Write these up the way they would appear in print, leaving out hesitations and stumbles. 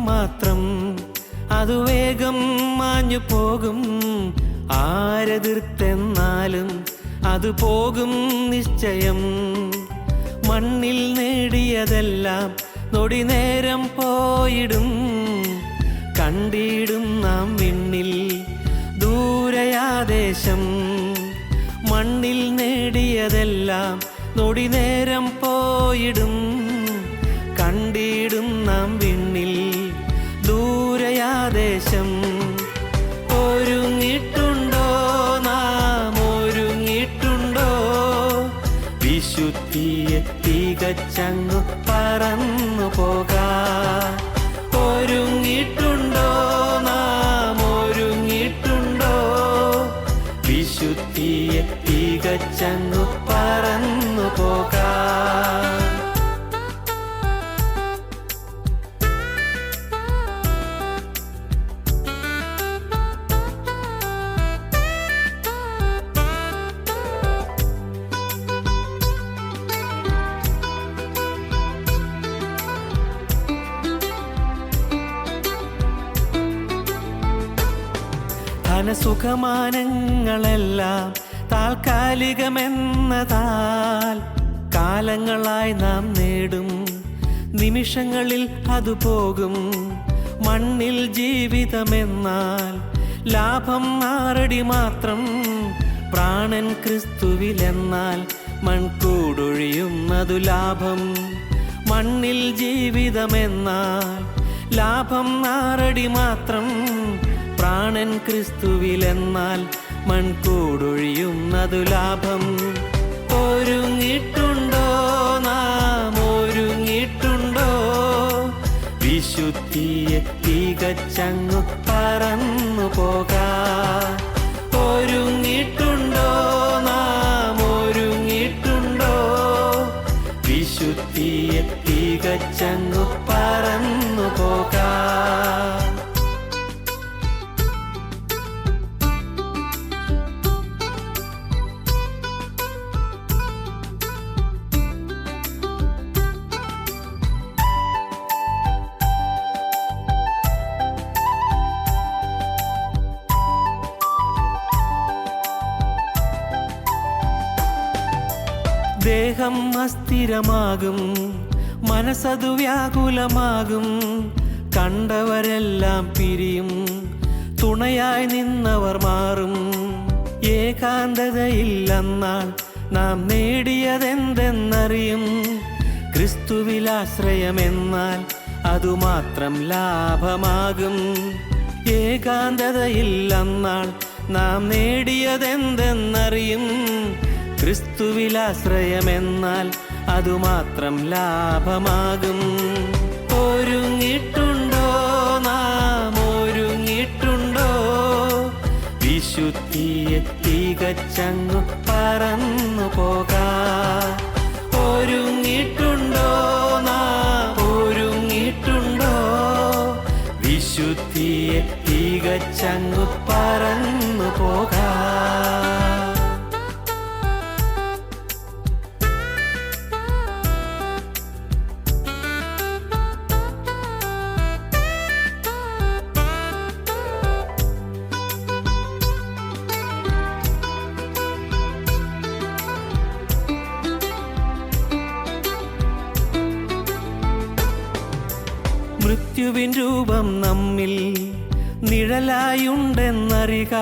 മാത്രം, അതു വേഗം മാഞ്ഞു പോകും. ആരെതിർത്തെന്നാലും അത് പോകും നിശ്ചയം. മണ്ണിൽ നേടിയതെല്ലാം നൊടി നേരം പോയിടും. കണ്ടിടും നാം വിണ്ണിൽ ദൂരയാദേശം. മണ്ണിൽ നേടിയതെല്ലാം നൊടി നേരം പോയിടും. കണ്ടിടും നാം വിണ്ണിൽ ദൂരയാദേശം. ഒരുങ്ങിട്ടുണ്ടോ നാം, ഒരുങ്ങിട്ടുണ്ടോ? വിശുദ്ധിയെ തികച്ചങ്ങു പറന്നു പോകാം. ഒരുങ്ങിട്ടുണ്ടോ നാം, ഒരുങ്ങിട്ടുണ്ടോ? വിശുദ്ധിയെ തികച്ചങ്ങു പറന്നു പോകാം. ധനസുഖമാനങ്ങളെല്ലാം താൽക്കാലികമെന്നതാൽ കാലങ്ങളായി നാം നേടും. നിമിഷങ്ങളിൽ അത് പോകും. മണ്ണിൽ ജീവിതമെന്നാൽ ലാഭം ആറടി മാത്രം. പ്രാണൻ ക്രിസ്തുവിലെന്നാൽ മൺകൂടൊഴിയുന്നതു ലാഭം. മണ്ണിൽ ജീവിതമെന്നാൽ ലാഭം ആറടി മാത്രം. പ്രാണൻ ക്രിസ്തുവിലെന്നാൽ മൺകൂടൊഴിയുന്നതു ലാഭം. ഒരുങ്ങിട്ടുണ്ടോ നാം, ഒരുങ്ങിട്ടുണ്ടോ? വിശുദ്ധിയെ തികച്ചങ്ങു പറന്നു പോകാം. ഒരുങ്ങിട്ടുണ്ടോ നാം, ഒരുങ്ങിട്ടുണ്ടോ? വിശുദ്ധിയെ തികച്ചങ്ങു പറന്നു പോകാം. ദേഹം അസ്ഥിരമാകും, മനസ്സതു വ്യാകുലമാകും. കണ്ടവരെല്ലാം പിരിയും, തുണയായി നിന്നവർ മാറും. ഏകാന്തതയില്ലെന്നാൾ നാം നേടിയതെന്തെന്നറിയും. ക്രിസ്തുവിലാശ്രയമെന്നാൽ അതുമാത്രം ലാഭമാകും. ഏകാന്തതയില്ലെന്നാൾ നാം നേടിയതെന്തെന്നറിയും. ക്രിസ്തുവിലാശ്രയമെന്നാൽ അതുമാത്രം ലാഭമാകും. ഒരുങ്ങിട്ടുണ്ടോ നാം, ഒരുങ്ങിട്ടുണ്ടോ? വിശുദ്ധിയെ തികച്ചങ്ങു പറന്നു പോകാം. ഒരുങ്ങിട്ടുണ്ടോ നാം, ഒരുങ്ങിട്ടുണ്ടോ? വിശുദ്ധിയെ തികച്ചങ്ങു പറന്നു പോകാം. മൃത്യുവിൻ രൂപം നമ്മിൽ നിഴലായുണ്ടെന്നറിക.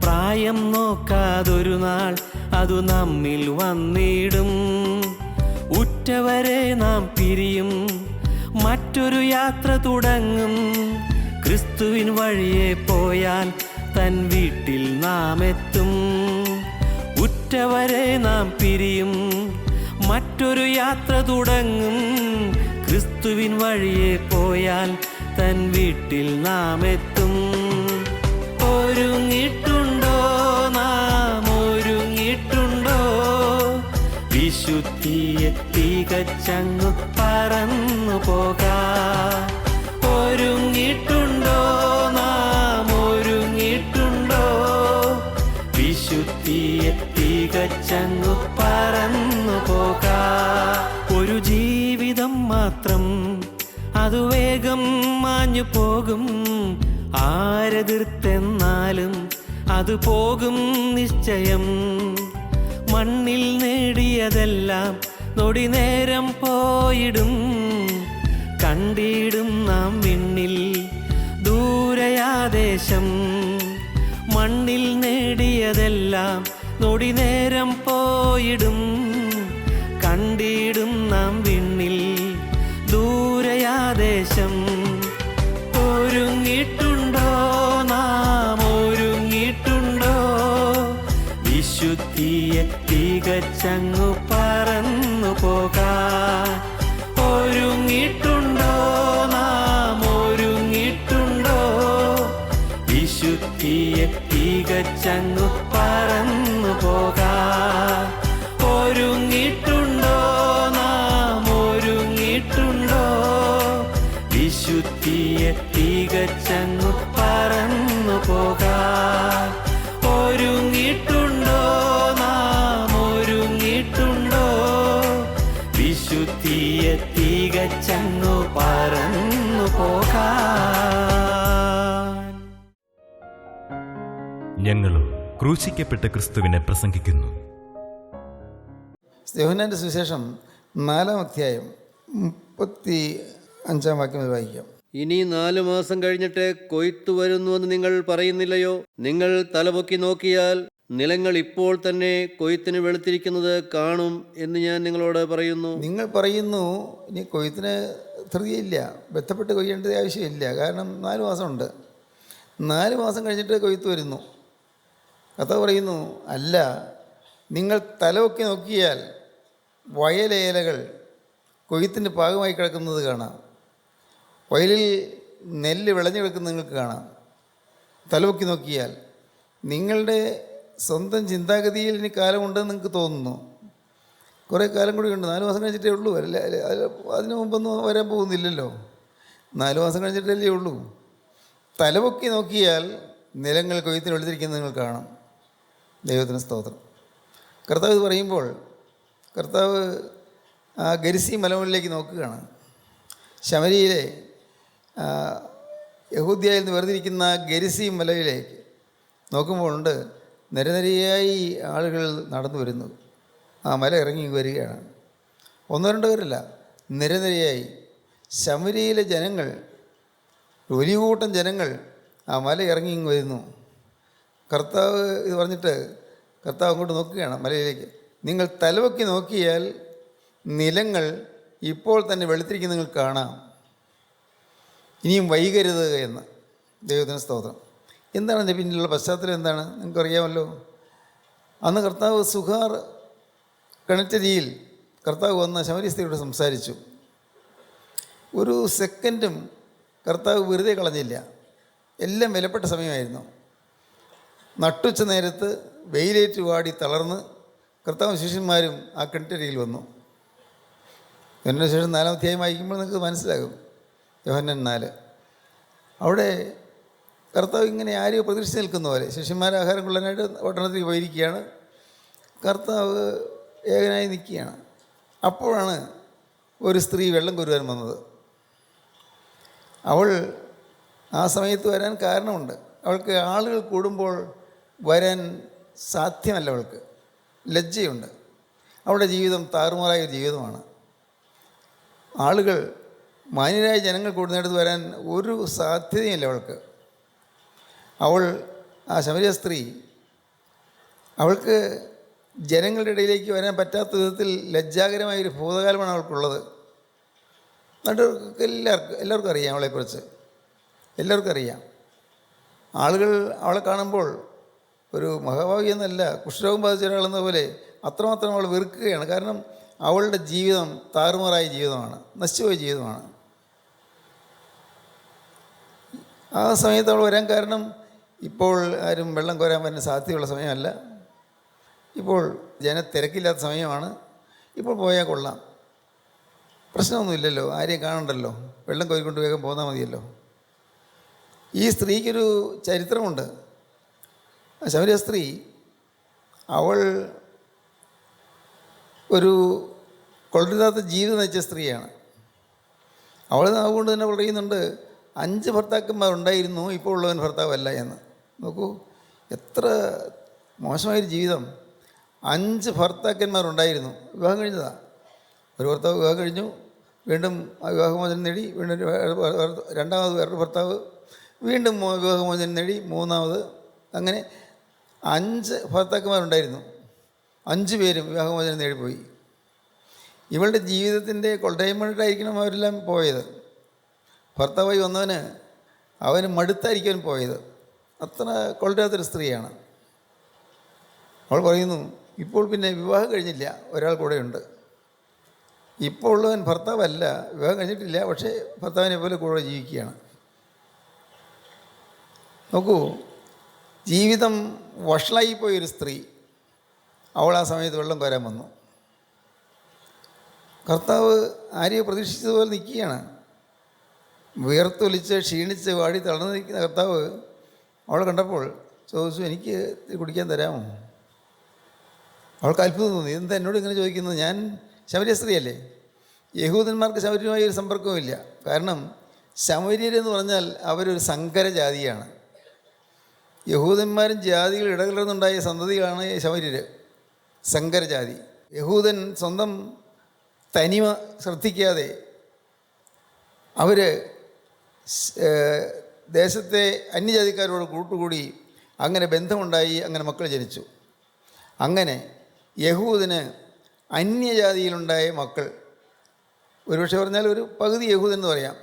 പ്രായം നോക്കാതൊരു നാൾ അതു നമ്മിൽ വന്നിടും. ഉറ്റവരെ നാം പിരിയും, മറ്റൊരു യാത്ര തുടങ്ങും. ക്രിസ്തുവിൻ വഴിയെ പോയാൽ തൻ വീട്ടിൽ നാം എത്തും. ഉറ്റവരെ നാം പിരിയും, മറ്റൊരു യാത്ര തുടങ്ങും. ക്രിസ്തുവിൻ വഴിയെ പോയാൽ തൻ വീട്ടിൽ നാം എത്തും. ഒരുങ്ങിട്ടുണ്ടോ നാം, ഒരുങ്ങിട്ടുണ്ടോ? വിശുദ്ധിയെ തികച്ചങ്ങു പറന്നു പോകാം. ഒരുങ്ങിട്ടുണ്ടോ നാം, ഒരുങ്ങിട്ടുണ്ടോ? വിശുദ്ധിയെ തികച്ചങ്ങു പറന്നു പോകാം. ഒരു ജീവിതം മാത്രം, അതു വേഗം മാഞ്ഞു പോകും. ആരെതിർത്തെന്നാലും അത് പോകും നിശ്ചയം. മണ്ണിൽ നേടിയതെല്ലാം നൊടി നേരം പോയിടും. കണ്ടിടും നാം വിണ്ണിൽ ദൂരയാദേശം. മണ്ണിൽ നേടിയതെല്ലാം നൊടി നേരം പോയിടും. കണ്ടിടും നാം വിണ്ണിൽ ദൂരയാദേശം. ഒരുങ്ങിയിട്ടുണ്ടോ നാം, ഒരുങ്ങിയിട്ടുണ്ടോ? വിശുദ്ധിയെ തികച്ചങ്ങു പറന്നു പോകാൻ. ഒരുങ്ങിയിട്ടുണ്ടോ നാം, ഒരുങ്ങിയിട്ടുണ്ടോ? വിശുദ്ധിയെ തികച്ചങ്ങു പറന്നു പോകാൻ. ഒരുങ്ങിയിട്ടുണ്ടോ നാം, ഒരുങ്ങിയിട്ടുണ്ടോ? വിശുദ്ധിയെ തികച്ചങ്ങു പറന്നു പോകാൻ. ഒരുങ്ങിയിട്ടുണ്ടോ നാം, ഒരുങ്ങിയിട്ടുണ്ടോ? വിശുദ്ധിയെ തികച്ചങ്ങു പറന്നു പോകാൻ. ഞങ്ങളും ക്രൂശിക്കപ്പെട്ട ക്രിസ്തുവിനെ പ്രസംഗിക്കുന്നു. യോഹന്നാന്റെ സുവിശേഷം 4-ാം അധ്യായം 35-ാം വാക്യം വായിക്കാം. ഇനി 4 മാസം കഴിഞ്ഞിട്ട് കൊയ്ത്തു വരുന്നുവെന്ന് നിങ്ങൾ പറയുന്നില്ലയോ? നിങ്ങൾ തലപൊക്കി നോക്കിയാൽ നിലങ്ങൾ ഇപ്പോൾ തന്നെ കൊയ്ത്തിന് വെളുത്തിരിക്കുന്നത് കാണും എന്ന് ഞാൻ നിങ്ങളോട് പറയുന്നു. നിങ്ങൾ പറയുന്നു ഇനി കൊയ്ത്തിന് ധൃതിയില്ല, ബന്ധപ്പെട്ട് കൊയ്യേണ്ടത് ആവശ്യമില്ല, കാരണം 4 മാസമുണ്ട്. 4 മാസം കഴിഞ്ഞിട്ട് കൊയ്ത്ത് വരുന്നു. കഥ പറയുന്നു, അല്ല, നിങ്ങൾ തലപൊക്കി നോക്കിയാൽ വയലേലകൾ കൊയ്ത്തിന് പാകമായി കിടക്കുന്നത് കാണാം. വയലിൽ നെല്ല് വിളഞ്ഞു കിടക്കുന്നത് നിങ്ങൾക്ക് കാണാം. തലപൊക്കി നോക്കിയാൽ നിങ്ങളുടെ സ്വന്തം ചിന്താഗതിയിൽ ഇനി കാലമുണ്ടെന്ന് നിങ്ങൾക്ക് തോന്നുന്നു. കുറേ കാലം കൂടി ഉണ്ട്, 4 മാസം കഴിഞ്ഞിട്ടേ ഉള്ളൂ. അല്ല, അതിന് മുമ്പൊന്നും വരാൻ പോകുന്നില്ലല്ലോ. 4 മാസം കഴിഞ്ഞിട്ടല്ലേ ഉള്ളൂ. തലപൊക്കി നോക്കിയാൽ നിലങ്ങൾ കൊയ്ത്തിന് വെളുത്തിരിക്കുന്നത് നിങ്ങൾ കാണാം. ദൈവത്തിന് സ്തോത്രം. കർത്താവ് ഇത് പറയുമ്പോൾ കർത്താവ് ആ ഗരിസി മലമുകളിലേക്ക് നോക്കുകയാണ്. ശമരിയിലെ യഹൂദ്യയിൽ നിന്ന് വേർതിരിക്കുന്ന ഗരിസി മലയിലേക്ക് നോക്കുമ്പോഴുണ്ട് നിരനിരയായി ആളുകൾ നടന്നു വരുന്നു. ആ മല ഇറങ്ങി വരികയാണ്. 1-2 പേരല്ല, നിരനിരയായി ശമരിയിലെ ജനങ്ങൾ, വലിയ കൂട്ടം ജനങ്ങൾ ആ മല ഇറങ്ങി വരുന്നു. കർത്താവ് ഇത് പറഞ്ഞിട്ട് കർത്താവ് അങ്ങോട്ട് നോക്കുകയാണ് മലയിലേക്ക്. നിങ്ങൾ തലവൊക്കി നോക്കിയാൽ നിലങ്ങൾ ഇപ്പോൾ തന്നെ വെളുത്തിരിക്കുന്ന നിങ്ങൾ കാണാം, ഇനിയും വൈകരുത് എന്ന്. ദൈവത്തിന് സ്തോത്രം. എന്താണ് അതിൻ്റെ പിന്നിലുള്ള പശ്ചാത്തലം? എന്താണ് നിങ്ങൾക്കറിയാമല്ലോ. അന്ന് കർത്താവ് സുഖാർ കിണറ്റരിയിൽ കർത്താവ് വന്ന ശമരി സ്ത്രീയോട് സംസാരിച്ചു. ഒരു സെക്കൻഡും കർത്താവ് വെറുതെ കളഞ്ഞില്ല. എല്ലാം വിലപ്പെട്ട സമയമായിരുന്നു. നട്ടുച്ച നേരത്ത് വെയിലേറ്റ് വാടി തളർന്ന് കർത്താവും ശിഷ്യന്മാരും ആ കിണറ്റരിയിൽ വന്നു. യോഹന്നാന്റെ ശേഷം 4-ാം അധ്യായം വായിക്കുമ്പോൾ നിങ്ങൾക്ക് മനസ്സിലാകും. യോഹന്നാൻ 4. അവിടെ കർത്താവ് ഇങ്ങനെ ആരെയോ പ്രതീക്ഷിച്ച് നിൽക്കുന്ന പോലെ ശിഷ്യന്മാർ ആഹാരം കൊള്ളാനായിട്ട് പട്ടണത്തിലേക്ക് പോയിരിക്കുകയാണ്. കർത്താവ് ഏകനായി നിൽക്കുകയാണ്. അപ്പോഴാണ് ഒരു സ്ത്രീ വെള്ളം കോരുവാൻ വന്നത്. അവൾ ആ സമയത്ത് വരാൻ കാരണമുണ്ട്. അവൾക്ക് ആളുകൾ കൂടുമ്പോൾ വരാൻ സാധ്യമല്ല. അവൾക്ക് ലജ്ജയുണ്ട്. അവളുടെ ജീവിതം താറുമാറായ ഒരു ജീവിതമാണ്. ആളുകൾ, മാന്യരായ ജനങ്ങൾ കൂടുന്നിടത്ത് വരാൻ ഒരു സാധ്യതയില്ല അവൾക്ക്. അവൾ, ആ ശമരിയ സ്ത്രീ, അവൾക്ക് ജനങ്ങളുടെ ഇടയിലേക്ക് വരാൻ പറ്റാത്ത വിധത്തിൽ ലജ്ജാകരമായൊരു ഭൂതകാലമാണ് അവൾക്കുള്ളത്. എന്നിട്ട് എല്ലാവർക്കും അറിയാം അവളെക്കുറിച്ച്. എല്ലാവർക്കും അറിയാം. ആളുകൾ അവളെ കാണുമ്പോൾ ഒരു മഹാഭാവി എന്നല്ല, കുഷ്ഠരോഗം ബാധിച്ച ഒരാളെന്ന പോലെ അത്രമാത്രം അവൾ വെറുക്കുകയാണ്. കാരണം അവളുടെ ജീവിതം താറുമാറായ ജീവിതമാണ്, നശിച്ചുപോയ ജീവിതമാണ്. ആ സമയത്ത് അവൾ വരാൻ കാരണം ഇപ്പോൾ ആരും വെള്ളം കോരാൻ പറ്റുന്ന സാധ്യതയുള്ള സമയമല്ല. ഇപ്പോൾ തിരക്കില്ലാത്ത സമയമാണ്. ഇപ്പോൾ പോയാൽ കൊള്ളാം, പ്രശ്നമൊന്നുമില്ലല്ലോ, ആരെയും കാണണ്ടല്ലോ, വെള്ളം കോരിക്കൊണ്ട് വേഗം പോന്നാൽ മതിയല്ലോ. ഈ സ്ത്രീക്കൊരു ചരിത്രമുണ്ട്. ശമരിയ സ്ത്രീ, അവൾ ഒരു കൊള്ളരുതാത്ത ജീവിതം നയിച്ച സ്ത്രീയാണ്. അവൾ അതുകൊണ്ട് തന്നെ പറയുന്നുണ്ട് 5 ഭർത്താക്കന്മാരുണ്ടായിരുന്നു, ഇപ്പോൾ ഉള്ളവൻ ഭർത്താവല്ല എന്ന്. നോക്കൂ, എത്ര മോശമായൊരു ജീവിതം. 5 ഭർത്താക്കന്മാരുണ്ടായിരുന്നു, വിവാഹം കഴിഞ്ഞതാണ്. ഒരു ഭർത്താവ് വിവാഹം കഴിഞ്ഞു, വീണ്ടും വിവാഹമോചനം നേടി, വീണ്ടും രണ്ടാമത് വേറൊരു ഭർത്താവ്, വീണ്ടും വിവാഹമോചനം നേടി, മൂന്നാമത്, അങ്ങനെ 5 ഭർത്താക്കന്മാരുണ്ടായിരുന്നു. 5 പേരും വിവാഹമോചനം നേടിപ്പോയി. ഇവളുടെ ജീവിതത്തിൻ്റെ കൊള്ളയമായിട്ടായിരിക്കണം അവരെല്ലാം പോയത്. ഭർത്താവായി വന്നവന് അവന് മടുത്തായിരിക്കും പോയത്. അത്ര കൊള്ളരാത്തൊരു സ്ത്രീയാണ്. അവൾ പറയുന്നു, ഇപ്പോൾ പിന്നെ വിവാഹം കഴിഞ്ഞില്ല, ഒരാൾ കൂടെയുണ്ട്. ഇപ്പോൾ ഉള്ളവൻ ഭർത്താവല്ല, വിവാഹം കഴിഞ്ഞിട്ടില്ല, പക്ഷേ ഭർത്താവിനെ പോലെ കൂടെ ജീവിക്കുകയാണ്. നോക്കൂ, ജീവിതം വഷളായിപ്പോയൊരു സ്ത്രീ. അവൾ ആ സമയത്ത് വെള്ളം കോരാൻ വന്നു. കർത്താവ് ആരെയോ പ്രതീക്ഷിച്ചതുപോലെ നിൽക്കുകയാണ്. വിയർത്തൊലിച്ച് ക്ഷീണിച്ച് വാടി തളർന്നു നിൽക്കുന്ന കർത്താവ് അവളെ കണ്ടപ്പോൾ ചോദിച്ചു, എനിക്ക് കുടിക്കാൻ തരാമോ? അവൾക്ക് അത്ഭുതം തോന്നി. എന്താ എന്നോട് ഇങ്ങനെ ചോദിക്കുന്നത്? ഞാൻ ശമരിയ സ്ത്രീയല്ലേ? യഹൂദന്മാർക്ക് ശമര്യമായി ഒരു സമ്പർക്കവുമില്ല. കാരണം ശമര്യരെന്ന് പറഞ്ഞാൽ അവരൊരു സങ്കര ജാതിയാണ്. യഹൂദന്മാരും ജാതികൾ ഇടകലർന്നുണ്ടായ സന്തതികളാണ് ശമര്യർ, സങ്കരജാതി. യഹൂദൻ സ്വന്തം തനിമ ശ്രദ്ധിക്കാതെ അവർ ദേശത്തെ അന്യജാതിക്കാരോട് കൂട്ടുകൂടി അങ്ങനെ ബന്ധമുണ്ടായി, അങ്ങനെ മക്കൾ ജനിച്ചു. അങ്ങനെ യഹൂദന് അന്യജാതിയിലുണ്ടായ മക്കൾ, ഒരുപക്ഷെ പറഞ്ഞാൽ ഒരു പകുതി യഹൂദൻ എന്ന് പറയാം,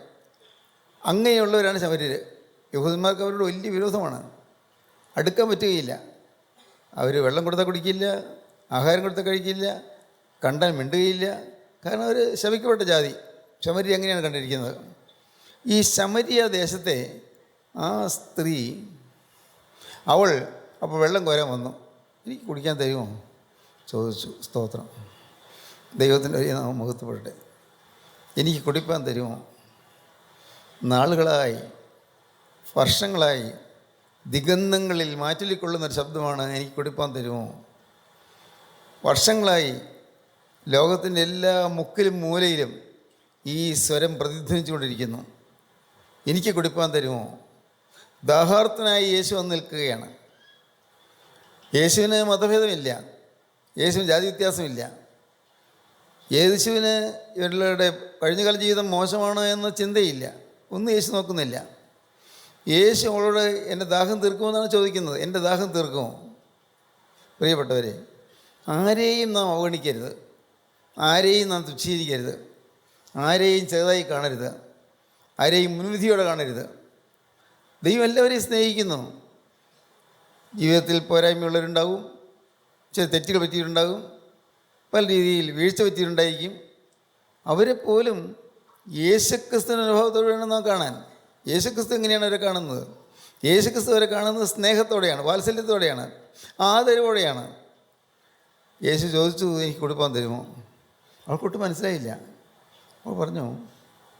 അങ്ങനെയുള്ളവരാണ് ശമര്യർ. യഹൂദന്മാർക്ക് അവരോട് വലിയ വിരോധമാണ്, അടുക്കാൻ പറ്റുകയില്ല. അവർ വെള്ളം കൊടുത്താൽ കുടിക്കില്ല, ആഹാരം കൊടുത്താൽ കഴിക്കില്ല, കണ്ടാൽ മിണ്ടുകയില്ല. കാരണം അവർ ശപിക്കപ്പെട്ട ജാതി. ശമര്യ അങ്ങനെയാണ് കണ്ടിരിക്കുന്നത്. ഈ ശമരിയ ദേശത്തെ ആ സ്ത്രീ, അവൾ അപ്പോൾ വെള്ളം കോരാൻ വന്നു. എനിക്ക് കുടിക്കാൻ തരുമോ ചോദിച്ചു. സ്തോത്രം, ദൈവത്തിൻ്റെ വലിയ നാമം മഹത്വപ്പെടട്ടെ. എനിക്ക് കുടിപ്പാൻ തരുമോ? നാളുകളായി, വർഷങ്ങളായി ദിഗന്ധങ്ങളിൽ മാറ്റിക്കൊള്ളുന്നൊരു ശബ്ദമാണ്, എനിക്ക് കുടിപ്പാൻ തരുമോ? വർഷങ്ങളായി ലോകത്തിൻ്റെ എല്ലാ മുക്കിലും മൂലയിലും ഈ സ്വരം പ്രതിധ്വനിച്ചുകൊണ്ടിരിക്കുന്നു. എനിക്ക് കുടിപ്പാൻ തരുമോ? ദാഹാർത്തനായി യേശു വന്ന് നിൽക്കുകയാണ്. യേശുവിന് മതഭേദമില്ല, യേശുവിന് ജാതി വ്യത്യാസമില്ല. യേശുവിന് ഇവരുടെ കഴിഞ്ഞകാല ജീവിതം മോശമാണ് എന്ന ചിന്തയില്ല, ഒന്നും യേശു നോക്കുന്നില്ല. യേശു അവളോട് എൻ്റെ ദാഹം തീർക്കുമെന്നാണ് ചോദിക്കുന്നത്. എൻ്റെ ദാഹം തീർക്കുമോ? പ്രിയപ്പെട്ടവരെ, ആരെയും നാം അവഗണിക്കരുത്, ആരെയും നാം തുച്ഛീകരിക്കരുത്, ആരെയും ചെറുതായി കാണരുത്, ആരെയും മുൻവിധിയോടെ കാണരുത്. ദൈവം എല്ലാവരെയും സ്നേഹിക്കുന്നു. ജീവിതത്തിൽ പോരായ്മയുള്ളവരുണ്ടാവും, ചില തെറ്റുകൾ പറ്റിയിട്ടുണ്ടാകും, പല രീതിയിൽ വീഴ്ച പറ്റിയിട്ടുണ്ടായിരിക്കും. അവരെപ്പോലും യേശുക്രിസ്തുവിൻ്റെ അനുഭവത്തോടെ വേണം നാം കാണാൻ. യേശുക്രിസ്തു എങ്ങനെയാണ് അവരെ കാണുന്നത്? യേശുക്രിസ്തു അവരെ കാണുന്നത് സ്നേഹത്തോടെയാണ്, വാത്സല്യത്തോടെയാണ്, ആദരവോടെയാണ്. യേശു ചോദിച്ചു, എനിക്ക് കൊടുപ്പാൻ തരുമോ? അവൾക്കൊട്ട് മനസ്സിലായില്ല. അവൾ പറഞ്ഞു,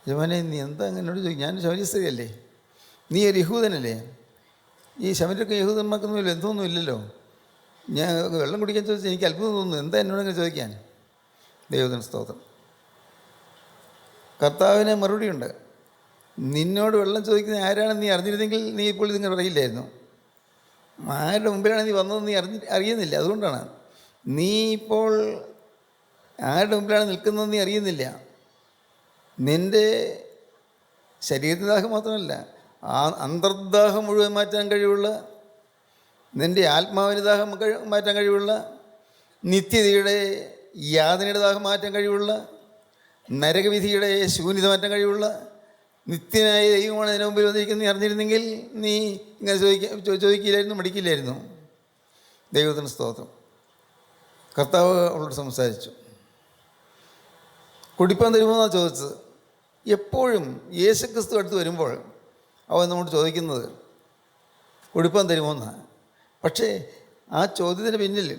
യജമാനെ, നീ എന്താ എന്നോട് ചോദിക്കും? ഞാൻ ശമര്യ സ്ത്രീയല്ലേ, നീ ഒരു യഹൂദനല്ലേ? ഈ ശമര്യർക്കും യഹൂദന്മാർക്കൊന്നും ബന്ധമൊന്നും ഇല്ലല്ലോ. ഞാൻ വെള്ളം കുടിക്കാൻ ചോദിച്ചാൽ എനിക്ക് അത്ഭുതം തോന്നുന്നു, എന്താ എന്നോടങ്ങനെ ചോദിക്കാൻ? ദൈവത്തിന് സ്തോത്രം. കർത്താവിന് മറുപടിയുണ്ട്. നിന്നോട് വെള്ളം ചോദിക്കുന്ന ആരാണെന്ന് നീ അറിഞ്ഞിരുന്നെങ്കിൽ നീ ഇപ്പോൾ ഇതിങ്ങനെ പറയില്ലായിരുന്നു. ആരുടെ മുമ്പിലാണ് നീ വന്നതെന്ന് നീ അറിയുന്നില്ല. അതുകൊണ്ടാണ് നീ ഇപ്പോൾ ആരുടെ മുമ്പിലാണ് നിൽക്കുന്നതെന്ന് നീ അറിയുന്നില്ല. നിൻ്റെ ശരീരത്തിൻ്റെ ദാഹം മാത്രമല്ല, ആ അന്തർദാഹം മുഴുവൻ മാറ്റാൻ കഴിവുള്ള, നിൻ്റെ ആത്മാവിൻ്റെ ദാഹം മാറ്റാൻ കഴിവുള്ള, നിത്യതയുടെ യാതനയുടെ ദാഹം മാറ്റാൻ കഴിവുള്ള, നരകവിധിയുടെ ശൂന്യത മാറ്റാൻ കഴിവുള്ള നിത്യനായ ദൈവമാണ് അതിന് മുമ്പിൽ വന്നിരിക്കുന്നത്. നീ അറിഞ്ഞിരുന്നെങ്കിൽ നീ ഇങ്ങനെ ചോദിക്കില്ലായിരുന്നു, മടിക്കില്ലായിരുന്നു. ദൈവത്തിന് സ്തോത്രം. കർത്താവ് അവളോട് സംസാരിച്ചു. കുടിപ്പാൻ തരുമോന്നാണ് ചോദിച്ചത്. എപ്പോഴും യേശുക്രിസ്തു അടുത്ത് വരുമ്പോൾ അവൻ നമ്മോട് ചോദിക്കുന്നത് കുടിപ്പാൻ തരുമോന്നാണ്. പക്ഷേ ആ ചോദ്യത്തിന് പിന്നിൽ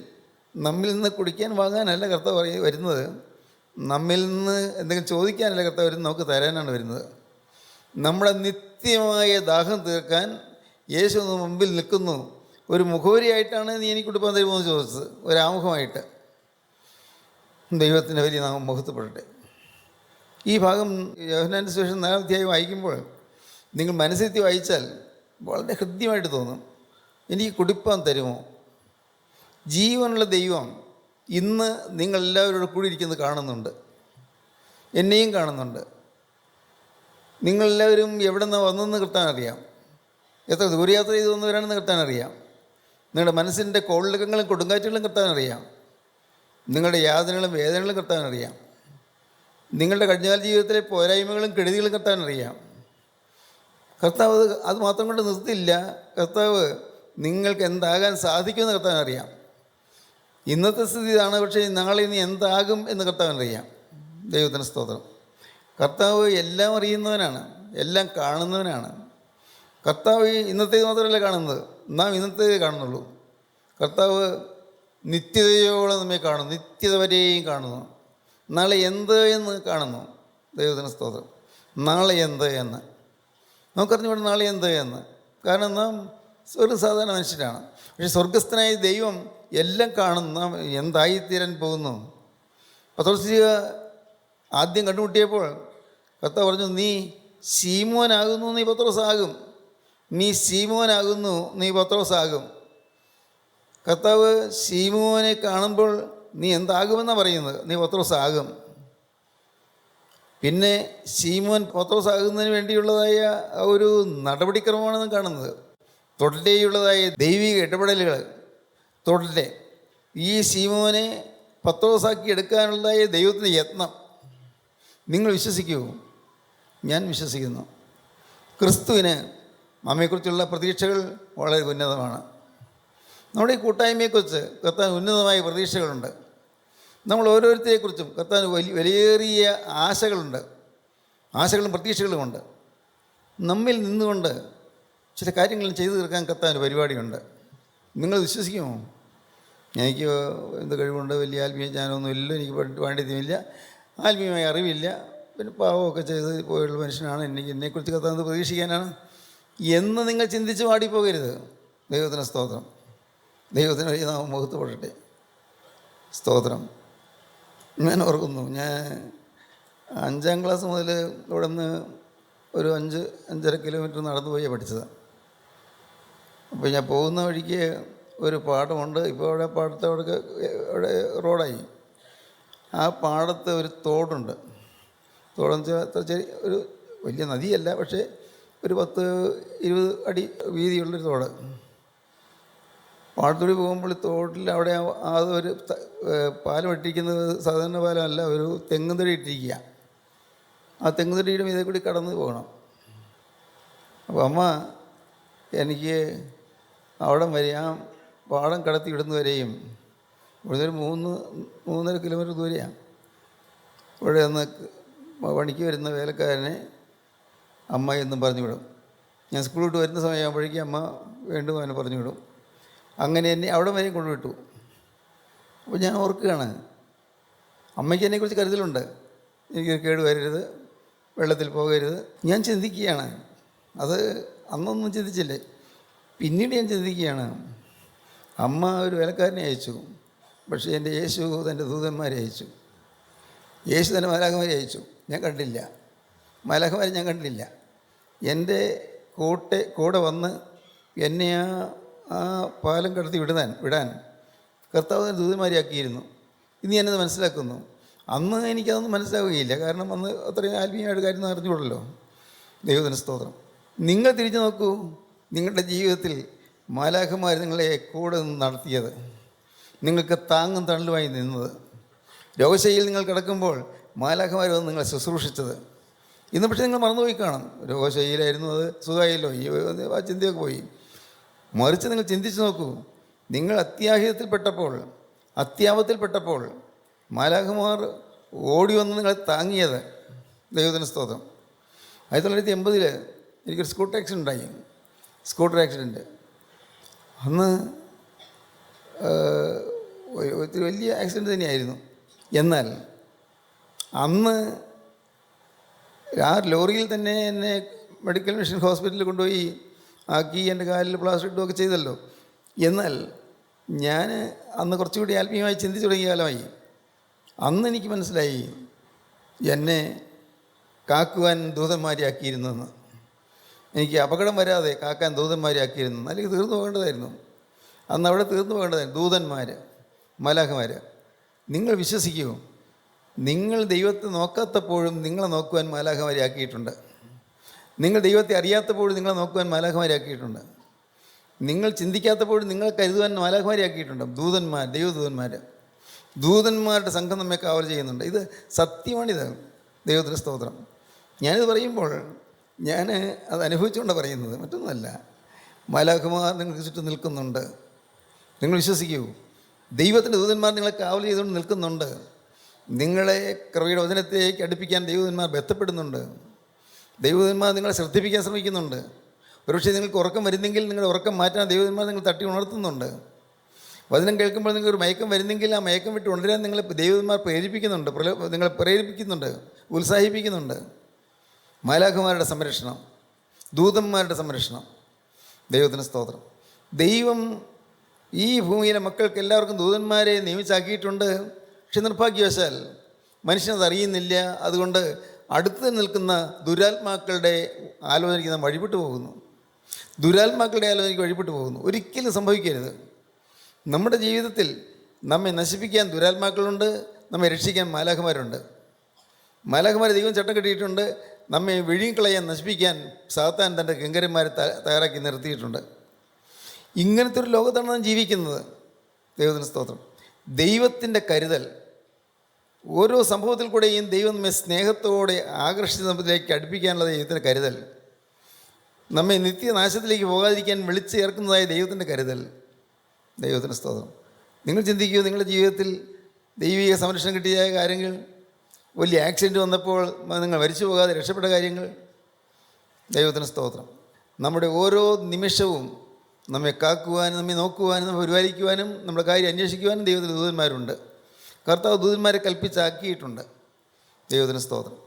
നമ്മിൽ നിന്ന് കുടിക്കാൻ വാങ്ങാനല്ല കർത്താവ് വരുന്നത്, നമ്മിൽ നിന്ന് എന്തെങ്കിലും ചോദിക്കാനല്ല കർത്താവ് വരുന്നത്, നമുക്ക് തരാനാണ് വരുന്നത്. നമ്മുടെ നിത്യമായ ദാഹം തീർക്കാൻ യേശു മുമ്പിൽ നിൽക്കുന്നു. ഒരു മുഖവരിയായിട്ടാണ് നീ എനിക്ക് കുടിപ്പാൻ തരുമോ എന്ന് ചോദിച്ചത്, ഒരാമുഖമായിട്ട്. ദൈവത്തിൻ്റെ വലിയ നാമം മഹത്വപ്പെടട്ടെ. ഈ ഭാഗം യോഹന്നാന്റെ സുവിശേഷം 4-ാം അധ്യായം വായിക്കുമ്പോൾ നിങ്ങൾ മനസ്സിരുത്തി വായിച്ചാൽ വളരെ ഹൃദ്യമായിട്ട് തോന്നും. എനിക്ക് കുടിപ്പാൻ തരുമോ? ജീവനുള്ള ദൈവം ഇന്ന് നിങ്ങളെല്ലാവരോടും കൂടി ഇരിക്കുന്നത് കാണുന്നുണ്ട്, എന്നെയും കാണുന്നുണ്ട്. നിങ്ങളെല്ലാവരും എവിടെ നിന്ന് വന്നെന്ന് കിട്ടാൻ അറിയാം, എത്ര ദൂരയാത്ര ചെയ്ത് വന്നവരാണെന്ന് കിട്ടാൻ അറിയാം, നിങ്ങളുടെ മനസ്സിൻ്റെ കോളിളക്കങ്ങളും കൊടുങ്കാറ്റുകളും കിട്ടാൻ അറിയാം, നിങ്ങളുടെ യാതനകളും വേദനകളും കിട്ടാൻ അറിയാം, നിങ്ങളുടെ കഴിഞ്ഞകാല ജീവിതത്തിലെ പോരായ്മകളും കെടുതികളും കിട്ടാൻ അറിയാം. കർത്താവ് അത് മാത്രം കൊണ്ട് നിർത്തില്ല. കർത്താവ് നിങ്ങൾക്ക് എന്താകാൻ സാധിക്കുമെന്ന് കർത്താവിന് അറിയാം. ഇന്നത്തെ സ്ഥിതി ഇതാണ്, പക്ഷേ നാളെ ഇനി എന്താകും എന്ന് കർത്താവിന് അറിയാം. ദൈവത്തിന് സ്തോത്രം. കർത്താവ് എല്ലാം അറിയുന്നവനാണ്, എല്ലാം കാണുന്നവനാണ്. കർത്താവ് ഇന്നത്തേത് മാത്രമല്ല കാണുന്നത്, നാം ഇന്നത്തേത് കാണുന്നുള്ളൂ. കർത്താവ് നിത്യതയോളം നമ്മെ കാണുന്നു, നിത്യത വരെയും കാണുന്നു. നാളെ എന്ത് എന്ന് കാണുന്നു. ദൈവത്തിന് സ്തോത്രം. നാളെ എന്ത് എന്ന് നമുക്കറിഞ്ഞുകൂടെ, നാളെ എന്ത് എന്ന്. കാരണം നാം ഒരു സാധാരണ മനുഷ്യരാണ്. പക്ഷേ സ്വർഗസ്ഥനായ ദൈവം എല്ലാം കാണുന്നു. നാം എന്തായിത്തീരാൻ പോകുന്നു. പത്രോസ് ആദ്യം കണ്ടുമുട്ടിയപ്പോൾ കർത്താവ് പറഞ്ഞു, നീ ശീമോനാകുന്നു, നീ പത്രോസാകും. നീ ശീമോനാകുന്നു, നീ പത്രോസാകും. കർത്താവ് ശീമോനെ കാണുമ്പോൾ നീ എന്താകുമെന്നാണ് പറയുന്നത്, നീ പത്രോസാകും. പിന്നെ ശീമോൻ പത്രോസാകുന്നതിന് വേണ്ടിയുള്ളതായ ഒരു നടപടിക്രമമാണ് നാം കാണുന്നത്. തുടരെയുള്ളതായ ദൈവിക ഇടപെടലുകൾ, തുടരെ ഈ ശീമോനെ പത്രോസാക്കി എടുക്കാനുള്ളതായ ദൈവത്തിൻ്റെ യത്നം. നിങ്ങൾ വിശ്വസിക്കുമോ? ഞാൻ വിശ്വസിക്കുന്നു. ക്രിസ്തുവിന് നമ്മെക്കുറിച്ചുള്ള പ്രതീക്ഷകൾ വളരെ ഉന്നതമാണ്. നമ്മുടെ ഈ കൂട്ടായ്മയെക്കുറിച്ച് കർത്താൻ ഉന്നതമായ പ്രതീക്ഷകളുണ്ട്. നമ്മൾ ഓരോരുത്തരെക്കുറിച്ചും കർത്താൻ വലിയേറിയ ആശകളുണ്ട്, ആശകളും പ്രതീക്ഷകളുമുണ്ട്. നമ്മിൽ നിന്നുകൊണ്ട് ചില കാര്യങ്ങൾ ചെയ്തു തീർക്കാൻ കർത്താൻ പരിപാടിയുണ്ട്. നിങ്ങൾ വിശ്വസിക്കുമോ? എനിക്ക് എന്ത് കഴിവുണ്ട്, വലിയ ആത്മീയ ജ്ഞാനമൊന്നുമില്ല, എനിക്ക് പാണ്ഡിത്യമില്ല, ആത്മീയമായ അറിവില്ല, പിന്നെ പാവമൊക്കെ ചെയ്ത് പോയുള്ള മനുഷ്യനാണ്, എന്നെക്കുറിച്ച് കർത്താൻ പ്രതീക്ഷിക്കാനാണ് എന്ന് നിങ്ങൾ ചിന്തിച്ച് പാടിപ്പോകരുത്. ദൈവത്തിന് സ്തോത്രം. ദൈവത്തിന് വഴി നാം മുഖത്തുപെടട്ടെ. സ്തോത്രം. ഞാൻ ഓർക്കുന്നു, ഞാൻ 5ാം ക്ലാസ് മുതൽ ഇവിടെ നിന്ന് ഒരു 5-5.5 കിലോമീറ്റർ നടന്നു പോയി പഠിച്ചത്. അപ്പോൾ ഞാൻ പോകുന്ന വഴിക്ക് ഒരു പാടമുണ്ട്. ഇപ്പോൾ അവിടെ പാടത്ത് അവിടെ റോഡായി. ആ പാടത്ത് ഒരു തോടുണ്ട്. തോടെന്ന് വെച്ചാൽ ഒരു വലിയ നദിയല്ല, പക്ഷേ ഒരു 10-20 അടി വീതിയുള്ളൊരു തോട്. പാടത്തൂടി പോകുമ്പോൾ തോട്ടിൽ അവിടെ അതൊരു പാലം ഇട്ടിരിക്കുന്നത് സാധാരണ പാലമല്ല, ഒരു തെങ്ങുതടി ഇട്ടിരിക്കുക. ആ തെങ്ങുതടിയുടെ മീതെ കൂടി കടന്ന് പോകണം. അപ്പോൾ അമ്മ എനിക്ക് അവിടെ വരെ ആ പാടം കടത്തി വിടുന്നവരെയും ഇവിടുന്ന് ഒരു 3-3.5 കിലോമീറ്റർ ദൂരെയാണ്. ഇവിടെ ഒന്ന് പണിക്ക് വരുന്ന വേലക്കാരനെ അമ്മ എന്നും പറഞ്ഞു വിടും. ഞാൻ സ്കൂൾ വിട്ട് വരുന്ന സമയമാകുമ്പോഴേക്കും അമ്മ വീണ്ടും അവനെ പറഞ്ഞു വിടും. അങ്ങനെ എന്നെ അവിടെ വരെയും കൊണ്ടുവിട്ടു. അപ്പോൾ ഞാൻ ഓർക്കുകയാണ്, അമ്മയ്ക്ക് എന്നെക്കുറിച്ച് കരുതലുണ്ട്. എനിക്ക് കേട് വരരുത്, വെള്ളത്തിൽ പോകരുത്. ഞാൻ ചിന്തിക്കുകയാണ്, അത് അന്നൊന്നും ചിന്തിച്ചില്ലേ, പിന്നീട് ഞാൻ ചിന്തിക്കുകയാണ്, അമ്മ ഒരു വേലക്കാരനെ അയച്ചു, പക്ഷേ എൻ്റെ യേശു തൻ്റെ ദൂതന്മാരെ അയച്ചു. യേശു തന്നെ മാലാഖമാരെ അയച്ചു. ഞാൻ കണ്ടില്ല, മാലാഖമാരെ ഞാൻ കണ്ടില്ല. എൻ്റെ കൂടെ വന്ന് എന്നെ ആ പാലം കടത്തി വിടാൻ കർത്താവ് തന്നെ ദൂതന്മാരെയാക്കിയിരുന്നു. ഇനി ഞാനത് മനസ്സിലാക്കുന്നു. അന്ന് എനിക്കതൊന്നും മനസ്സിലാവുകയില്ല, കാരണം അന്ന് അത്രയും ആത്മീയമായിട്ട് കാര്യം അറിഞ്ഞുകൂടല്ലോ. ദൈവത്തിന് സ്തോത്രം. നിങ്ങൾ തിരിഞ്ഞു നോക്കൂ, നിങ്ങളുടെ ജീവിതത്തിൽ മാലാഖമാർ നിങ്ങളെ കൂടെ നിന്ന് നടത്തിയത്, നിങ്ങൾക്ക് താങ്ങും തണലുമായി നിന്നത്, രോഗശൈലിയിൽ നിങ്ങൾ കിടക്കുമ്പോൾ മാലാഖമാർ വന്ന് നിങ്ങളെ ശുശ്രൂഷിച്ചത്. ഇന്ന് പക്ഷേ നിങ്ങൾ മറന്നുപോയി കാണും. രോഗശൈലിയിലായിരുന്നു, അത് സുഖമായല്ലോ, ഈ ആ ചിന്തയൊക്കെ പോയി. മറിച്ച് നിങ്ങൾ ചിന്തിച്ച് നോക്കൂ, നിങ്ങൾ അത്യാപത്തിൽപ്പെട്ടപ്പോൾ മാലാഖമാർ ഓടി വന്ന് നിങ്ങളെ താങ്ങിയത്. ദൈവത്തിന് സ്തോത്രം. 1980 എനിക്കൊരു സ്കൂട്ടർ ആക്സിഡൻറ്റ്. അന്ന് ഒത്തിരി വലിയ ആക്സിഡൻറ്റ് തന്നെയായിരുന്നു. എന്നാൽ അന്ന് ആ ലോറിയിൽ തന്നെ എന്നെ മെഡിക്കൽ മിഷൻ ഹോസ്പിറ്റലിൽ കൊണ്ടുപോയി ആക്കി, എൻ്റെ കാലിൽ പ്ലാസ്റ്റർ ഇട്ടുമൊക്കെ ചെയ്തല്ലോ. എന്നാൽ ഞാൻ അന്ന് കുറച്ചുകൂടി ആത്മീയമായി ചിന്തിച്ചു തുടങ്ങിയ കാലമായി. അന്ന് എനിക്ക് മനസ്സിലായി, എന്നെ കാക്കുവാൻ ദൂതന്മാരെ ആക്കിയിരുന്നെന്ന്. എനിക്ക് അപകടം വരാതെ കാക്കാൻ ദൂതന്മാരെ ആക്കിയിരുന്നു, അല്ലെങ്കിൽ തീർന്നു പോകേണ്ടതായിരുന്നു. അന്ന് അവിടെ തീർന്നു പോകേണ്ടതായിരുന്നു. ദൂതന്മാർ, മാലാഖമാർ. നിങ്ങൾ വിശ്വസിക്കുമോ? നിങ്ങൾ ദൈവത്തെ നോക്കാത്തപ്പോഴും നിങ്ങളെ നോക്കുവാൻ മാലാഖമാരെ ആക്കിയിട്ടുണ്ട്. നിങ്ങൾ ദൈവത്തെ അറിയാത്തപ്പോഴും നിങ്ങളെ നോക്കുവാൻ മാലാഖമാരെ ആക്കിയിട്ടുണ്ട്. നിങ്ങൾ ചിന്തിക്കാത്തപ്പോഴും നിങ്ങളെ കരുതുവാൻ മാലാഖമാരെ ആക്കിയിട്ടുണ്ട്. ദൂതന്മാർ, ദൂതന്മാരുടെ സംഘം നമ്മെ കാവൽ ചെയ്യുന്നുണ്ട്. ഇത് സത്യമാണിത്. ദൈവത്തിന് സ്തോത്രം. ഞാനിത് പറയുമ്പോൾ ഞാൻ അത് അനുഭവിച്ചുകൊണ്ടാണ് പറയുന്നത്, മറ്റൊന്നുമല്ല. മാലാഖമാർ നിങ്ങൾക്ക് ചുറ്റും നിൽക്കുന്നുണ്ട്. നിങ്ങൾ വിശ്വസിക്കൂ, ദൈവത്തിൻ്റെ ദൂതന്മാർ നിങ്ങളെ കാവൽ ചെയ്തുകൊണ്ട് നിൽക്കുന്നുണ്ട്. നിങ്ങളെ കൃപയുടെ വചനത്തിലേക്ക് അടുപ്പിക്കാൻ ദൈവദൂതന്മാർ ബന്ധപ്പെടുന്നുണ്ട്. ദൈവദൂതന്മാർ നിങ്ങളെ ശ്രദ്ധിപ്പിക്കാൻ ശ്രമിക്കുന്നുണ്ട്. ഒരുപക്ഷെ നിങ്ങൾക്ക് ഉറക്കം വരുന്നെങ്കിൽ നിങ്ങളുടെ ഉറക്കം മാറ്റാൻ ദൈവദൂതന്മാർ നിങ്ങൾ തട്ടി ഉണർത്തുന്നുണ്ട്. വചനം കേൾക്കുമ്പോൾ നിങ്ങൾക്കൊരു മയക്കം വരുന്നെങ്കിൽ ആ മയക്കം വിട്ട് ഉണരാൻ നിങ്ങളെ ദൈവദൂതന്മാർ പ്രേരിപ്പിക്കുന്നുണ്ട്, നിങ്ങളെ പ്രേരിപ്പിക്കുന്നുണ്ട്, ഉത്സാഹിപ്പിക്കുന്നുണ്ട്. മാലാഖമാരുടെ സംരക്ഷണം, ദൂതന്മാരുടെ സംരക്ഷണം. ദൈവത്തിന് സ്തോത്രം. ദൈവം ഈ ഭൂമിയിലെ മക്കൾക്ക് എല്ലാവർക്കും ദൂതന്മാരെ നിയമിച്ചാക്കിയിട്ടുണ്ട്. പക്ഷെ നിർഭാഗ്യവശാൽ മനുഷ്യനത് അറിയുന്നില്ല. അതുകൊണ്ട് അടുത്ത് നിൽക്കുന്ന ദുരാത്മാക്കളുടെ ആലോചനയ്ക്ക് നാം വഴിപ്പെട്ടു പോകുന്നു. ദുരാത്മാക്കളുടെ ആലോചനയ്ക്ക് വഴിപ്പെട്ടു പോകുന്നു. ഒരിക്കലും സംഭവിക്കരുത്. നമ്മുടെ ജീവിതത്തിൽ നമ്മെ നശിപ്പിക്കാൻ ദുരാത്മാക്കളുണ്ട്, നമ്മെ രക്ഷിക്കാൻ മാലാഖമാരുണ്ട്. മാലാഖമാരെ ദൈവം ചട്ടം കെട്ടിയിട്ടുണ്ട്. നമ്മെ വിഴുങ്ങിക്കളയാൻ, നശിപ്പിക്കാൻ സാത്താൻ തൻ്റെ കിങ്കരന്മാരെ തയ്യാറാക്കി നിർത്തിയിട്ടുണ്ട്. ഇങ്ങനത്തെ ഒരു ലോകത്താണ് നാം ജീവിക്കുന്നത്. ദൈവത്തിന് സ്തോത്രം. ദൈവത്തിൻ്റെ കരുതൽ ഓരോ സംഭവത്തിൽ കൂടെയും ദൈവം നമ്മെ സ്നേഹത്തോടെ ആകർഷിതത്തിലേക്ക് അടുപ്പിക്കാനുള്ള ദൈവത്തിൻ്റെ കരുതൽ, നമ്മെ നിത്യനാശത്തിലേക്ക് പോകാതിരിക്കാൻ വിളിച്ചു ചേർക്കുന്നതായ ദൈവത്തിൻ്റെ കരുതൽ. ദൈവത്തിന് സ്തോത്രം. നിങ്ങൾ ചിന്തിക്കൂ, നിങ്ങളുടെ ജീവിതത്തിൽ ദൈവിക സംരക്ഷണം കിട്ടിയ കാര്യങ്ങൾ, വലിയ ആക്സിഡൻറ്റ് വന്നപ്പോൾ നിങ്ങൾ മരിച്ചു പോകാതെ രക്ഷപ്പെട്ട കാര്യങ്ങൾ. ദൈവത്തിന് സ്തോത്രം. നമ്മുടെ ഓരോ നിമിഷവും നമ്മെ കാക്കുവാനും നമ്മെ നോക്കുവാനും നമ്മെ പരിപാലിക്കുവാനും നമ്മുടെ കാര്യം അന്വേഷിക്കുവാനും ദൈവത്തിന് ദൂതന്മാരുണ്ട്. കർത്താവ് ദൂതന്മാരെ കൽപ്പിച്ചാക്കിയിട്ടുണ്ട്. ദൈവത്തിന് സ്തോത്രം.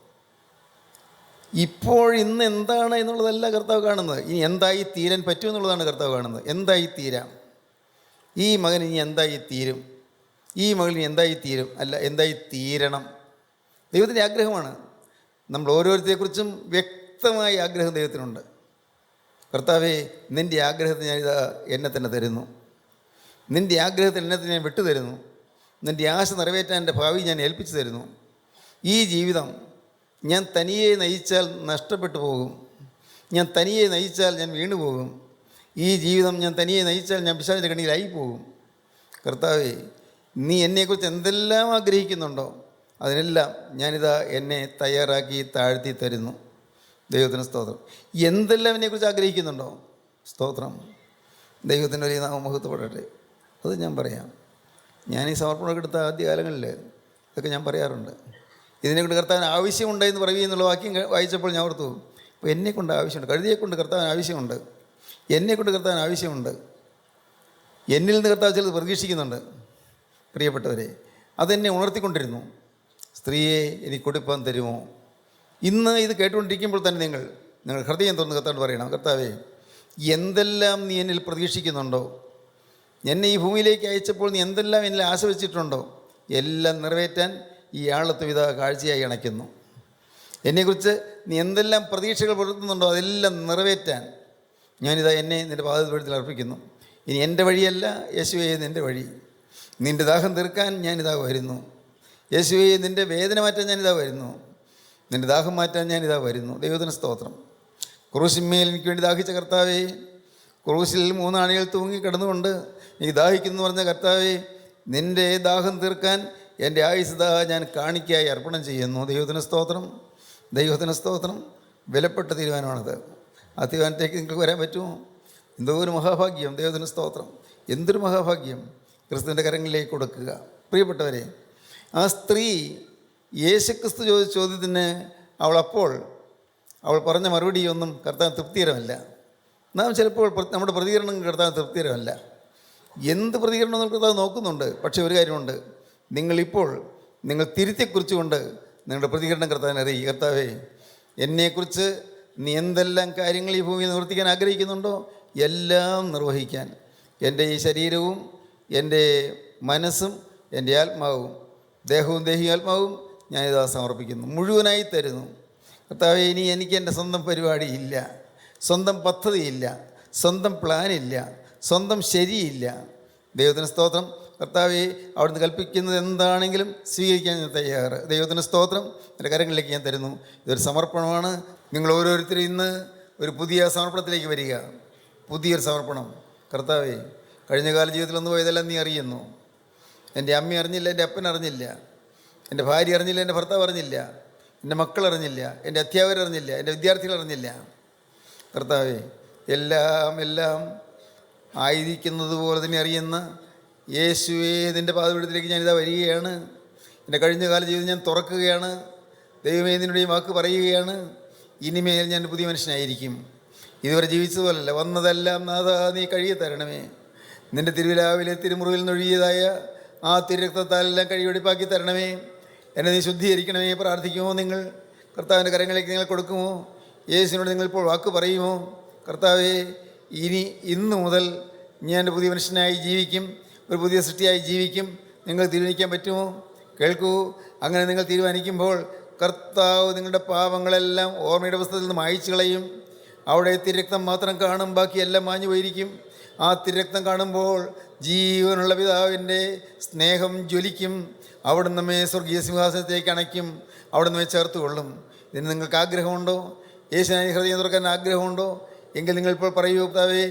ഇപ്പോൾ ഇന്ന് എന്താണ് എന്നുള്ളതല്ല കർത്താവ് കാണുന്നത്, ഇനി എന്തായി തീരാൻ പറ്റുമെന്നുള്ളതാണ് കർത്താവ് കാണുന്നത്. എന്തായി തീരാം, ഈ മകൻ ഇനി എന്തായി തീരും, ഈ മകൾ ഇനി എന്തായി തീരും, അല്ല എന്തായി തീരണം. ദൈവത്തിൻ്റെ ആഗ്രഹമാണ്. നമ്മൾ ഓരോരുത്തരെക്കുറിച്ചും വ്യക്തമായ ആഗ്രഹം ദൈവത്തിനുണ്ട്. കർത്താവേ, നിൻ്റെ ആഗ്രഹത്തിന് ഞാനിതാ എന്നെ തന്നെ തരുന്നു. നിൻ്റെ ആഗ്രഹത്തിൽ എന്നെ തന്നെ ഞാൻ വിട്ടുതരുന്നു. നിൻ്റെ ആശ നിറവേറ്റാൻ എൻ്റെ ഭാവി ഞാൻ ഏൽപ്പിച്ചു തരുന്നു. ഈ ജീവിതം ഞാൻ തനിയെ നയിച്ചാൽ നഷ്ടപ്പെട്ടു പോകും. ഞാൻ തനിയെ നയിച്ചാൽ ഞാൻ വീണുപോകും. ഈ ജീവിതം ഞാൻ തനിയെ നയിച്ചാൽ ഞാൻ പിശാചിൻ്റെ കണ്ണിയിലായി പോകും. കർത്താവേ, നീ എന്നെക്കുറിച്ച് എന്തെല്ലാം ആഗ്രഹിക്കുന്നുണ്ടോ അതിനെല്ലാം ഞാനിതാ എന്നെ തയ്യാറാക്കി താഴ്ത്തി തരുന്നു. ദൈവത്തിന് സ്തോത്രം. എന്തെല്ലാം എന്നെക്കുറിച്ച് ആഗ്രഹിക്കുന്നുണ്ടോ, സ്തോത്രം. ദൈവത്തിൻ്റെ ഒരു നാമം മഹത്വപ്പെടട്ടെ. അത് ഞാൻ പറയാം. ഞാൻ ഈ സമർപ്പണമൊക്കെ എടുത്ത ആദ്യകാലങ്ങളിൽ ഇതൊക്കെ ഞാൻ പറയാറുണ്ട്. ഇതിനെക്കൊണ്ട് കർത്താവിന് ആവശ്യമുണ്ടെന്ന് പറയുക എന്നുള്ള വാക്യം വായിച്ചപ്പോൾ ഞാൻ ഓർത്തു, അപ്പോൾ എന്നെക്കൊണ്ട് ആവശ്യമുണ്ട്, കഴുതിയെക്കൊണ്ട് കർത്താവിന് ആവശ്യമുണ്ട്, എന്നെക്കൊണ്ട് കർത്താവിന് ആവശ്യമുണ്ട്. എന്നിൽ നിന്ന് കർത്താവ് ചിലത് പ്രതീക്ഷിക്കുന്നുണ്ട്. പ്രിയപ്പെട്ടവരെ, അതെന്നെ ഉണർത്തിക്കൊണ്ടിരുന്നു. സ്ത്രീയെ എനിക്ക് കൊടുപ്പാൻ തരുമോ? ഇന്ന് ഇത് കേട്ടുകൊണ്ടിരിക്കുമ്പോൾ തന്നെ നിങ്ങൾ ഹൃദയം തുറന്ന് കർത്താവിനോട് പറയണം, കർത്താവേ, എന്തെല്ലാം നീ എന്നിൽ പ്രതീക്ഷിക്കുന്നുണ്ടോ, എന്നെ ഈ ഭൂമിയിലേക്ക് അയച്ചപ്പോൾ നീ എന്തെല്ലാം എന്നിൽ ആശ വെച്ചിട്ടുണ്ടോ, എല്ലാം നിറവേറ്റാൻ ഈ ആളത്വം ഇതാ കാഴ്ചയായി അണയ്ക്കുന്നു. എന്നെക്കുറിച്ച് നീ എന്തെല്ലാം പ്രതീക്ഷകൾ പുലർത്തുന്നുണ്ടോ അതെല്ലാം നിറവേറ്റാൻ ഞാനിതാ എന്നെ നിൻ്റെ പാദത്തിൽ അർപ്പിക്കുന്നു. ഇനി എൻ്റെ വഴിയല്ല യേശുവേ, നിൻ്റെ വഴി. നിൻ്റെ ദാഹം തീർക്കാൻ ഞാനിതാ വരുന്നു. യേശുവേ, നിൻ്റെ വേദന മാറ്റാൻ ഞാനിതാ വരുന്നു. നിൻ്റെ ദാഹം മാറ്റാൻ ഞാനിതാ വരുന്നു. ദൈവത്തിന് സ്തോത്രം. ക്രൂശിന്മേൽ എനിക്ക് വേണ്ടി ദാഹിച്ച കർത്താവേ, ക്രൂശിൽ 3 ആണികൾ തൂങ്ങി കിടന്നുകൊണ്ട് നീ ദാഹിക്കുന്നു പറഞ്ഞ കർത്താവേ, നിൻ്റെ ദാഹം തീർക്കാൻ എൻ്റെ ആയുസ്സത ഞാൻ കാണിക്കായി അർപ്പണം ചെയ്യുന്നു. ദൈവത്തിന് സ്തോത്രം. ദൈവത്തിന് സ്തോത്രം. വിലപ്പെട്ട തീരുമാനമാണത്. ആ തീരുമാനത്തേക്ക് നിങ്ങൾക്ക് വരാൻ പറ്റുമോ? എന്തോ ഒരു മഹാഭാഗ്യം. ദൈവത്തിന് സ്തോത്രം. എന്തൊരു മഹാഭാഗ്യം. ക്രിസ്തുവിൻ്റെ കരങ്ങളിലേക്ക് കൊടുക്കുക. പ്രിയപ്പെട്ടവരെ, ആ സ്ത്രീ യേശുക്രിസ്തു ചോദിച്ച ചോദ്യത്തിന് അവൾ പറഞ്ഞ മറുപടിയൊന്നും കർത്താവ് തൃപ്തികരമല്ല. നാം ചിലപ്പോൾ നമ്മുടെ പ്രതികരണം കർത്താവ് തൃപ്തികരമല്ല. എന്ത് പ്രതികരണം കർത്താവ് നോക്കുന്നുണ്ട്. പക്ഷേ ഒരു കാര്യമുണ്ട്, നിങ്ങൾ തിരുത്തിക്കുറിച്ചുകൊണ്ട് നിങ്ങളുടെ പ്രതികരണം കർത്താവിനെ അറിയിക്കുക. കർത്താവേ, എന്നെക്കുറിച്ച് നീ എന്തെല്ലാം കാര്യങ്ങൾ ഈ ഭൂമിയിൽ നിവർത്തിക്കാൻ ആഗ്രഹിക്കുന്നുണ്ടോ എല്ലാം നിർവഹിക്കാൻ എൻ്റെ ഈ ശരീരവും എൻ്റെ മനസ്സും എൻ്റെ ആത്മാവും, ദേഹവും ദേഹിയും ആത്മാവും ഞാനിതാ സമർപ്പിക്കുന്നു, മുഴുവനായി തരുന്നു. കർത്താവേ, ഇനി എനിക്ക് എൻ്റെ സ്വന്തം പരിപാടിയില്ല, സ്വന്തം പദ്ധതിയില്ല, സ്വന്തം പ്ലാനില്ല, സ്വന്തം ശരിയില്ല. ദൈവത്തിന് സ്തോത്രം. കർത്താവേ, അവിടുന്ന് കൽപ്പിക്കുന്നത് എന്താണെങ്കിലും സ്വീകരിക്കാൻ ഞാൻ തയ്യാറ്. ദൈവത്തിന് സ്തോത്രം. എൻ്റെ കരങ്ങളിലേക്ക് ഞാൻ തരുന്നു. ഇതൊരു സമർപ്പണമാണ്. നിങ്ങൾ ഓരോരുത്തരും ഇന്ന് ഒരു പുതിയ സമർപ്പണത്തിലേക്ക് വരിക. പുതിയൊരു സമർപ്പണം. കർത്താവേ, കഴിഞ്ഞ കാല ജീവിതത്തിലൊന്നും പോയതെല്ലാം നീ അറിയുന്നു. എൻ്റെ അമ്മ അറിഞ്ഞില്ല, എൻ്റെ അപ്പൻ അറിഞ്ഞില്ല, എൻ്റെ ഭാര്യ അറിഞ്ഞില്ല, എൻ്റെ ഭർത്താവ് അറിഞ്ഞില്ല, എൻ്റെ മക്കൾ അറിഞ്ഞില്ല, എൻ്റെ അധ്യാപകർ അറിഞ്ഞില്ല, എൻ്റെ വിദ്യാർത്ഥികൾ അറിഞ്ഞില്ല. കർത്താവേ, എല്ലാം ആയിരിക്കുന്നത് പോലെ തന്നെ അറിയുന്ന യേശുവേ, നിൻ്റെ പാദപീഠത്തിലേക്ക് ഞാനിതാ വരികയാണ്. എൻ്റെ കഴിഞ്ഞ കാല ജീവിതം ഞാൻ തുറക്കുകയാണ്. ദൈവമേ, നിന്നുടെ ഈ വാക്ക് പറയുകയാണ്. ഇനിമേൽ ഞാൻ പുതിയ മനുഷ്യനായിരിക്കും. ഇതുവരെ ജീവിച്ചതുപോലല്ല, വന്നതെല്ലാം നാഥാ നീ കഴുകി തരണമേ. നിൻ്റെ തിരുവിലാവിലെ തിരുമുറിവിൽ നിന്നൊഴുകിയതായ ആ തിരുരക്തത്താലെല്ലാം കഴുകിയൊടിപ്പാക്കി തരണമേ. എന്നെ നീ ശുദ്ധീകരിക്കണമേ. പ്രാർത്ഥിക്കുമോ നിങ്ങൾ? കർത്താവിൻ്റെ കരങ്ങളിലേക്ക് നിങ്ങൾ കൊടുക്കുമോ? യേശുവിനോട് നിങ്ങളിപ്പോൾ വാക്ക് പറയുമോ? കർത്താവേ, ഇന്ന് മുതൽ ഞാൻ ഒരു പുതിയ മനുഷ്യനായി ജീവിക്കും, ഒരു പുതിയ സൃഷ്ടിയായി ജീവിക്കും. നിങ്ങൾ തീരുമാനിക്കാൻ പറ്റുമോ? കേൾക്കൂ. അങ്ങനെ നിങ്ങൾ തീരുമാനിക്കുമ്പോൾ കർത്താവ് നിങ്ങളുടെ പാപങ്ങളെല്ലാം ഓർമ്മയുടെ പുസ്തകത്തിൽ നിന്ന് മായ്ച്ചു കളയും. അവിടെ തിരുരക്തം മാത്രം കാണും, ബാക്കിയെല്ലാം മാഞ്ഞു പോയിരിക്കും. ആ തിരുരക്തം കാണുമ്പോൾ ജീവനുള്ള പിതാവിൻ്റെ സ്നേഹം ജ്വലിക്കും. അവിടെ നമ്മെ സ്വർഗീയ സിംഹാസനത്തിലേക്ക് അണയ്ക്കും, അവിടെ നമ്മെ ചേർത്ത് കൊള്ളും. ഇതിന് നിങ്ങൾക്ക് ആഗ്രഹമുണ്ടോ? യേശുവിനായി ഹൃദയം തുറക്കാൻ ആഗ്രഹമുണ്ടോ? എങ്കിൽ നിങ്ങളിപ്പോൾ പറയൂ, കർത്താവേ,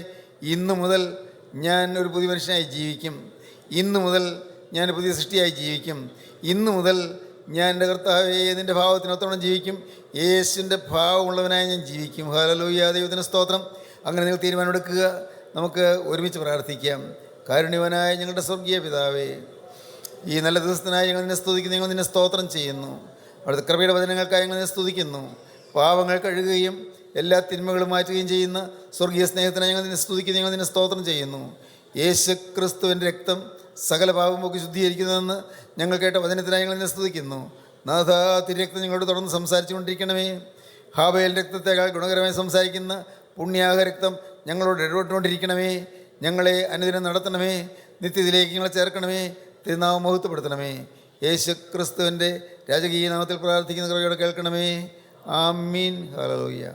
ഇന്നു മുതൽ ഞാൻ ഒരു പുതിയ മനുഷ്യനായി ജീവിക്കും. ഇന്നു മുതൽ ഞാൻ പുതിയ സൃഷ്ടിയായി ജീവിക്കും. ഇന്നു മുതൽ ഞാൻ എൻ്റെ കർത്താവേ നിൻ്റെ ഭാവത്തിനൊത്തോളം ജീവിക്കും. യേശുവിൻ്റെ ഭാവമുള്ളവനായി ഞാൻ ജീവിക്കും. ഹല്ലേലൂയ, ദൈവത്തിന് സ്തോത്രം. അങ്ങനെ നിങ്ങൾ തീരുമാനമെടുക്കുക. നമുക്ക് ഒരുമിച്ച് പ്രാർത്ഥിക്കാം. കാരുണ്യവാനായ ഞങ്ങളുടെ സ്വർഗീയ പിതാവേ, ഈ നല്ല ദിവസത്തിനായി ഞങ്ങൾ നിന്നെ സ്തുതിക്കുന്നു. ഞങ്ങൾ നിന്നെ സ്തോത്രം ചെയ്യുന്നു. അവിടുത്തെ കൃപയുടെ വചനങ്ങൾക്കായി ഞങ്ങൾ നിന്നെ സ്തുതിക്കുന്നു. പാവങ്ങൾ കഴുകുകയും എല്ലാ തിന്മകളും മാറ്റുകയും ചെയ്യുന്ന സ്വർഗീയ സ്നേഹത്തിനായി ഞങ്ങൾ നിന്നെ സ്തുതിക്കുന്നു. ഞങ്ങൾ നിന്നെ സ്തോത്രം ചെയ്യുന്നു. യേശു ക്രിസ്തുവിൻ്റെ രക്തം സകല പാപമൊക്കെ ശുദ്ധീകരിക്കുന്നതെന്ന് ഞങ്ങൾ കേട്ട വചനത്തിനായി ഞങ്ങൾ നിന്നെ സ്തുതിക്കുന്നു. നാഥ, തിരുരക്തം ഞങ്ങളോട് തുടർന്ന് സംസാരിച്ചു കൊണ്ടിരിക്കണമേ. ഹാബേൽ രക്തത്തെക്കാൾ ഗുണകരമായി സംസാരിക്കുന്ന പുണ്യാഹ രക്തം ഞങ്ങളോട് ഇടപെട്ടുകൊണ്ടിരിക്കണമേ. ഞങ്ങളെ അനുദിനം നടത്തണമേ. നിത്യത്തിലേക്ക് ഞങ്ങളെ ചേർക്കണമേ. തിരുനാമം മഹത്വപ്പെടുത്തണമേ. യേശു ക്രിസ്തുവിൻ്റെ രാജകീയ നാമത്തിൽ പ്രാർത്ഥിക്കുന്ന കൃപയോടെ കേൾക്കണമേ. ആമീൻ. ഹല്ലേലൂയ.